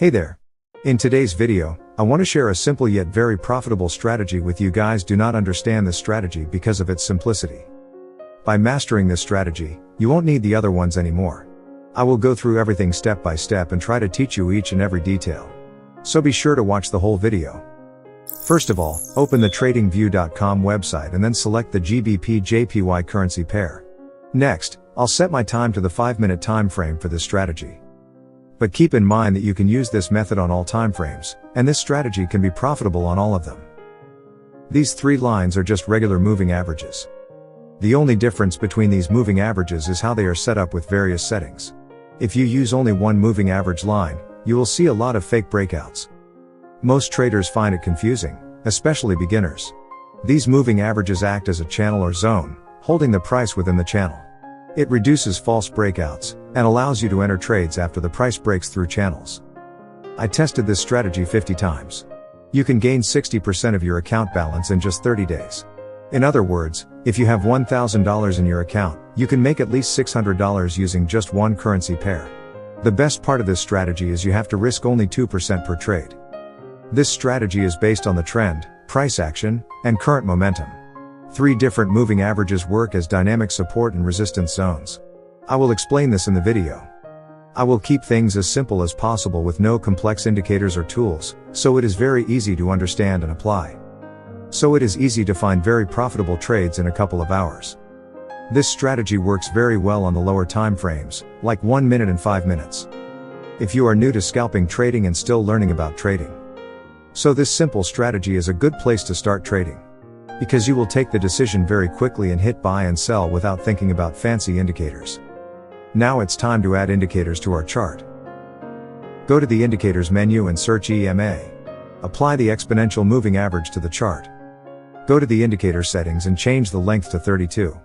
Hey there. In today's video, I want to share a simple yet very profitable strategy with you guys. Do not understand this strategy because of its simplicity. By mastering this strategy, you won't need the other ones anymore. I will go through everything step by step and try to teach you each and every detail. So be sure to watch the whole video. First of all, open the TradingView.com website and then select the GBP/JPY currency pair. Next, I'll set my time to the 5-minute time frame for this strategy. But keep in mind that you can use this method on all time frames, and this strategy can be profitable on all of them. These three lines are just regular moving averages. The only difference between these moving averages is how they are set up with various settings. If you use only one moving average line, you will see a lot of fake breakouts. Most traders find it confusing, especially beginners. These moving averages act as a channel or zone, holding the price within the channel. It reduces false breakouts, and allows you to enter trades after the price breaks through channels. I tested this strategy 50 times. You can gain 60% of your account balance in just 30 days. In other words, if you have $1,000 in your account, you can make at least $600 using just one currency pair. The best part of this strategy is you have to risk only 2% per trade. This strategy is based on the trend, price action, and current momentum. 3 different moving averages work as dynamic support and resistance zones. I will explain this in the video. I will keep things as simple as possible with no complex indicators or tools, so it is very easy to understand and apply. So it is easy to find very profitable trades in a couple of hours. This strategy works very well on the lower time frames, like 1 minute and 5 minutes. If you are new to scalping trading and still learning about trading. So this simple strategy is a good place to start trading. Because you will take the decision very quickly and hit buy and sell without thinking about fancy indicators. Now it's time to add indicators to our chart. Go to the indicators menu and search EMA. Apply the exponential moving average to the chart. Go to the indicator settings and change the length to 32.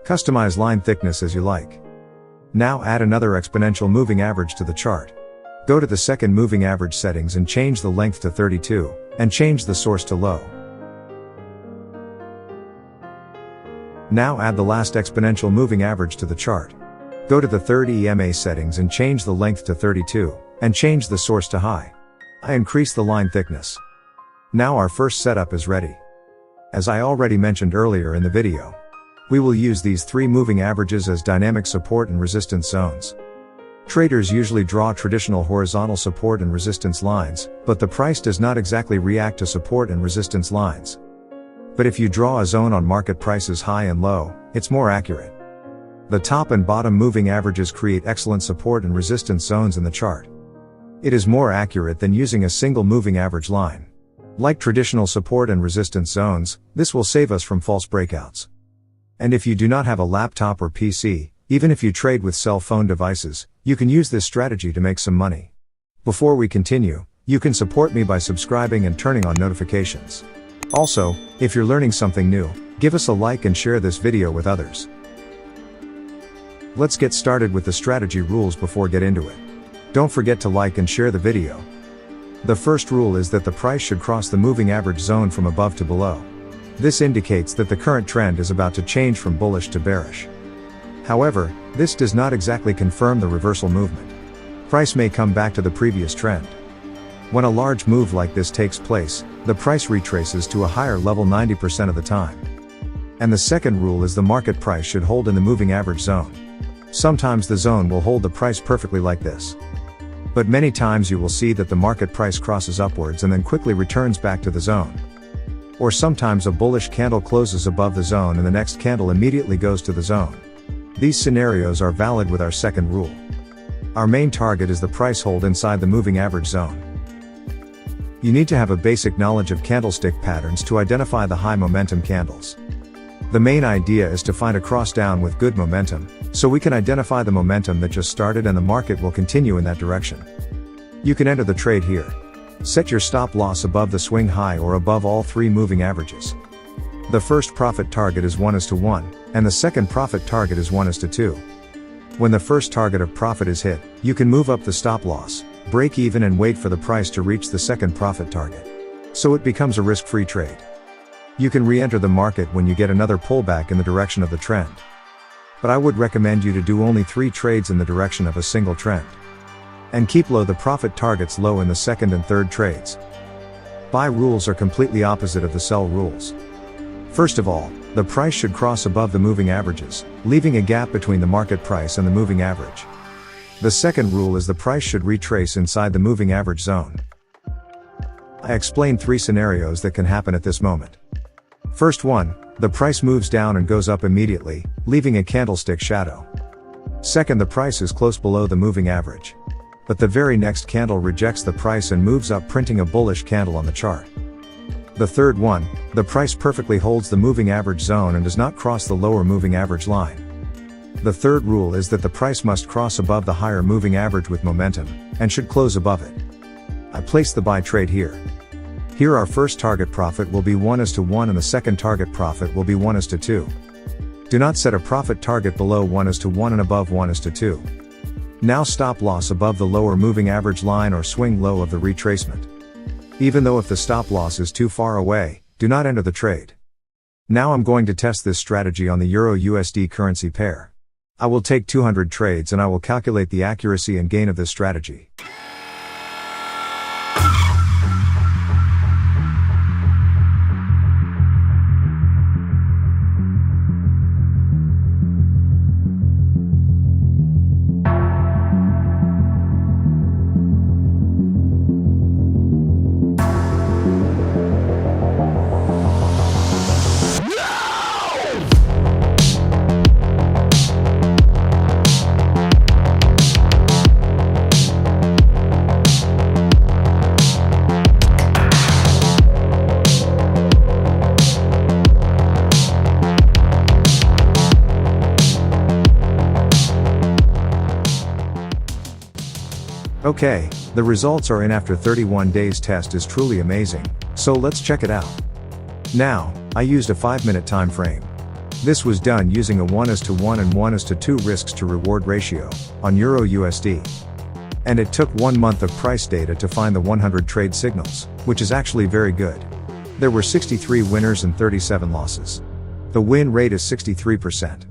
Customize line thickness as you like. Now add another exponential moving average to the chart. Go to the second moving average settings and change the length to 32, and change the source to low. Now add the last exponential moving average to the chart. Go to the third EMA settings and change the length to 32, and change the source to high. I increase the line thickness. Now our first setup is ready. As I already mentioned earlier in the video, we will use these 3 moving averages as dynamic support and resistance zones. Traders usually draw traditional horizontal support and resistance lines, but the price does not exactly react to support and resistance lines. But if you draw a zone on market prices high and low, it's more accurate. The top and bottom moving averages create excellent support and resistance zones in the chart. It is more accurate than using a single moving average line. Like traditional support and resistance zones, this will save us from false breakouts. And if you do not have a laptop or PC, even if you trade with cell phone devices, you can use this strategy to make some money. Before we continue, you can support me by subscribing and turning on notifications. Also, if you're learning something new, give us a like and share this video with others. Let's get started with the strategy rules before get into it. Don't forget to like and share the video. The first rule is that the price should cross the moving average zone from above to below. This indicates that the current trend is about to change from bullish to bearish. However, this does not exactly confirm the reversal movement. Price may come back to the previous trend. When a large move like this takes place, the price retraces to a higher level 90% of the time. And the second rule is the market price should hold in the moving average zone. Sometimes the zone will hold the price perfectly like this. But many times you will see that the market price crosses upwards and then quickly returns back to the zone. Or sometimes a bullish candle closes above the zone and the next candle immediately goes to the zone. These scenarios are valid with our second rule. Our main target is the price hold inside the moving average zone. You need to have a basic knowledge of candlestick patterns to identify the high momentum candles. The main idea is to find a cross down with good momentum, so we can identify the momentum that just started and the market will continue in that direction. You can enter the trade here. Set your stop loss above the swing high or above all 3 moving averages. The first profit target is 1:1, and the second profit target is 1:2. When the first target of profit is hit, you can move up the stop loss, break even and wait for the price to reach the second profit target. So it becomes a risk-free trade. You can re-enter the market when you get another pullback in the direction of the trend. But I would recommend you to do only 3 trades in the direction of a single trend. And keep the profit targets low in the second and third trades. Buy rules are completely opposite of the sell rules. First of all, the price should cross above the moving averages, leaving a gap between the market price and the moving average. The second rule is the price should retrace inside the moving average zone. I explained 3 scenarios that can happen at this moment. First one, the price moves down and goes up immediately, leaving a candlestick shadow. Second, the price is close below the moving average. But the very next candle rejects the price and moves up, printing a bullish candle on the chart. The third one, the price perfectly holds the moving average zone and does not cross the lower moving average line. The third rule is that the price must cross above the higher moving average with momentum, and should close above it. I placed the buy trade here. Here our first target profit will be 1:1 and the second target profit will be 1:2. Do not set a profit target below 1:1 and above 1:2. Now stop loss above the lower moving average line or swing low of the retracement. Even though if the stop loss is too far away, do not enter the trade. Now I'm going to test this strategy on the Euro-USD currency pair. I will take 200 trades and I will calculate the accuracy and gain of this strategy. Okay, the results are in after 31 days. Test is truly amazing, so let's check it out. Now, I used a 5-minute time frame. This was done using a 1:1 and 1:2 risks to reward ratio on Euro-USD. And it took 1 month of price data to find the 100 trade signals, which is actually very good. There were 63 winners and 37 losses. The win rate is 63%.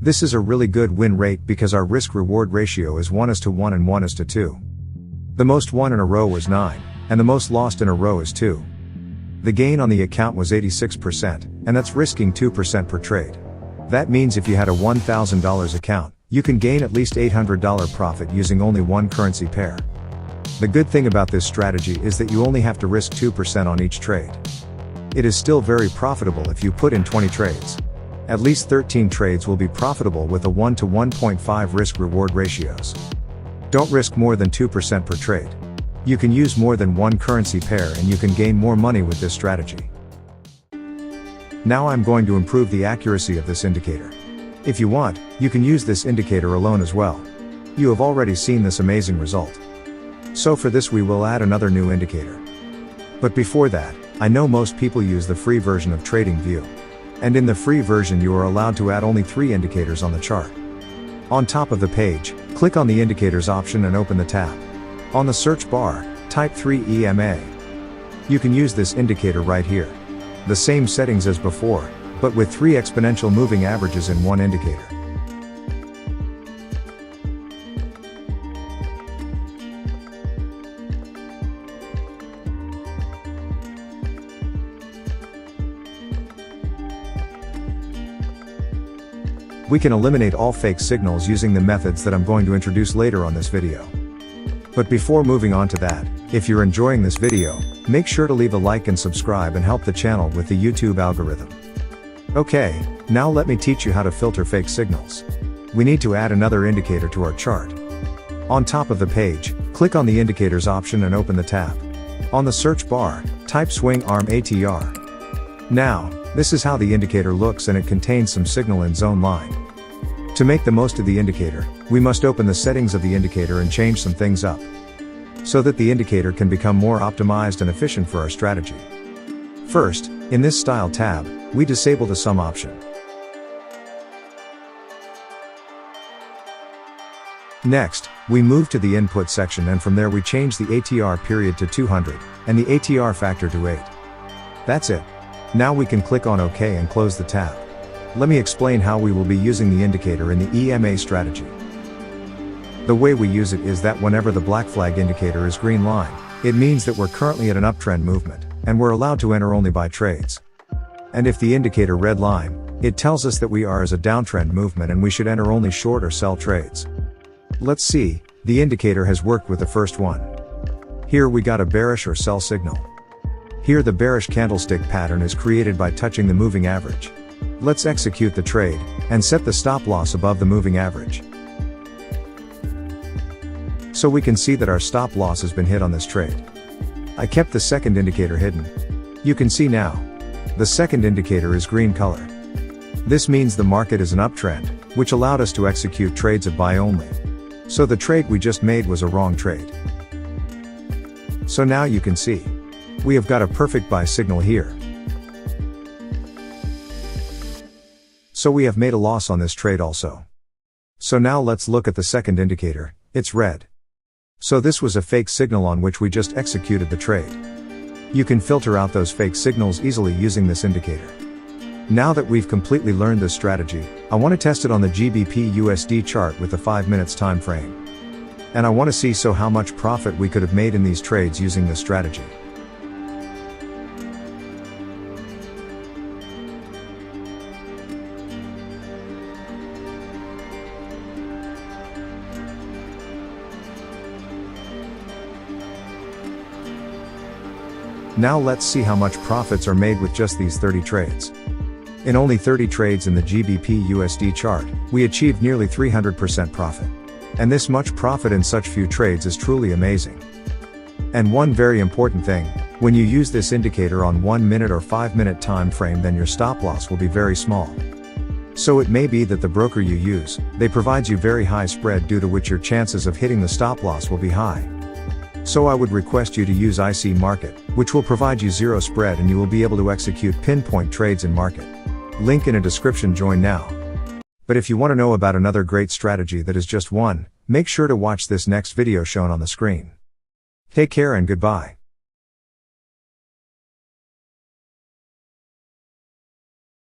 This is a really good win rate because our risk-reward ratio is 1:1 and 1:2. The most won in a row was 9, and the most lost in a row is 2. The gain on the account was 86%, and that's risking 2% per trade. That means if you had a $1,000 account, you can gain at least $800 profit using only one currency pair. The good thing about this strategy is that you only have to risk 2% on each trade. It is still very profitable if you put in 20 trades. At least 13 trades will be profitable with a 1 to 1.5 risk-reward ratios. Don't risk more than 2% per trade. You can use more than one currency pair and you can gain more money with this strategy. Now I'm going to improve the accuracy of this indicator. If you want, you can use this indicator alone as well. You have already seen this amazing result. So for this we will add another new indicator. But before that, I know most people use the free version of TradingView. And in the free version you are allowed to add only 3 indicators on the chart. On top of the page, click on the indicators option and open the tab. On the search bar, type 3 EMA. You can use this indicator right here. The same settings as before, but with 3 exponential moving averages in one indicator. We can eliminate all fake signals using the methods that I'm going to introduce later on this video. But before moving on to that, if you're enjoying this video, make sure to leave a like and subscribe and help the channel with the YouTube algorithm. Okay, now let me teach you how to filter fake signals. We need to add another indicator to our chart. On top of the page, click on the indicators option and open the tab. On the search bar, type swing arm ATR. Now, this is how the indicator looks and it contains some signal in zone line. To make the most of the indicator, we must open the settings of the indicator and change some things up, so that the indicator can become more optimized and efficient for our strategy. First, in this style tab, we disable the sum option. Next, we move to the input section and from there we change the ATR period to 200, and the ATR factor to 8. That's it. Now we can click on OK and close the tab. Let me explain how we will be using the indicator in the EMA strategy. The way we use it is that whenever the black flag indicator is green line, it means that we're currently at an uptrend movement, and we're allowed to enter only buy trades. And if the indicator red line, it tells us that we are as a downtrend movement and we should enter only short or sell trades. Let's see, the indicator has worked with the first one. Here we got a bearish or sell signal. Here the bearish candlestick pattern is created by touching the moving average. Let's execute the trade, and set the stop loss above the moving average. So we can see that our stop loss has been hit on this trade. I kept the second indicator hidden. You can see now. The second indicator is green color. This means the market is an uptrend, which allowed us to execute trades of buy only. So the trade we just made was a wrong trade. So now you can see. We have got a perfect buy signal here. So we have made a loss on this trade also. So now let's look at the second indicator, it's red. So this was a fake signal on which we just executed the trade. You can filter out those fake signals easily using this indicator. Now that we've completely learned this strategy, I want to test it on the GBP USD chart with the 5 minutes time frame. And I want to see how much profit we could have made in these trades using this strategy. Now let's see how much profits are made with just these 30 trades. In only 30 trades in the GBP USD chart, we achieved nearly 300% profit. And this much profit in such few trades is truly amazing. And one very important thing, when you use this indicator on 1 minute or 5 minute time frame, then your stop loss will be very small. So it may be that the broker you use, they provides you very high spread, due to which your chances of hitting the stop loss will be high. So I would request you to use IC Market, which will provide you zero spread and you will be able to execute pinpoint trades in market. Link in a description, join now. But if you want to know about another great strategy that is just one, make sure to watch this next video shown on the screen. Take care and goodbye.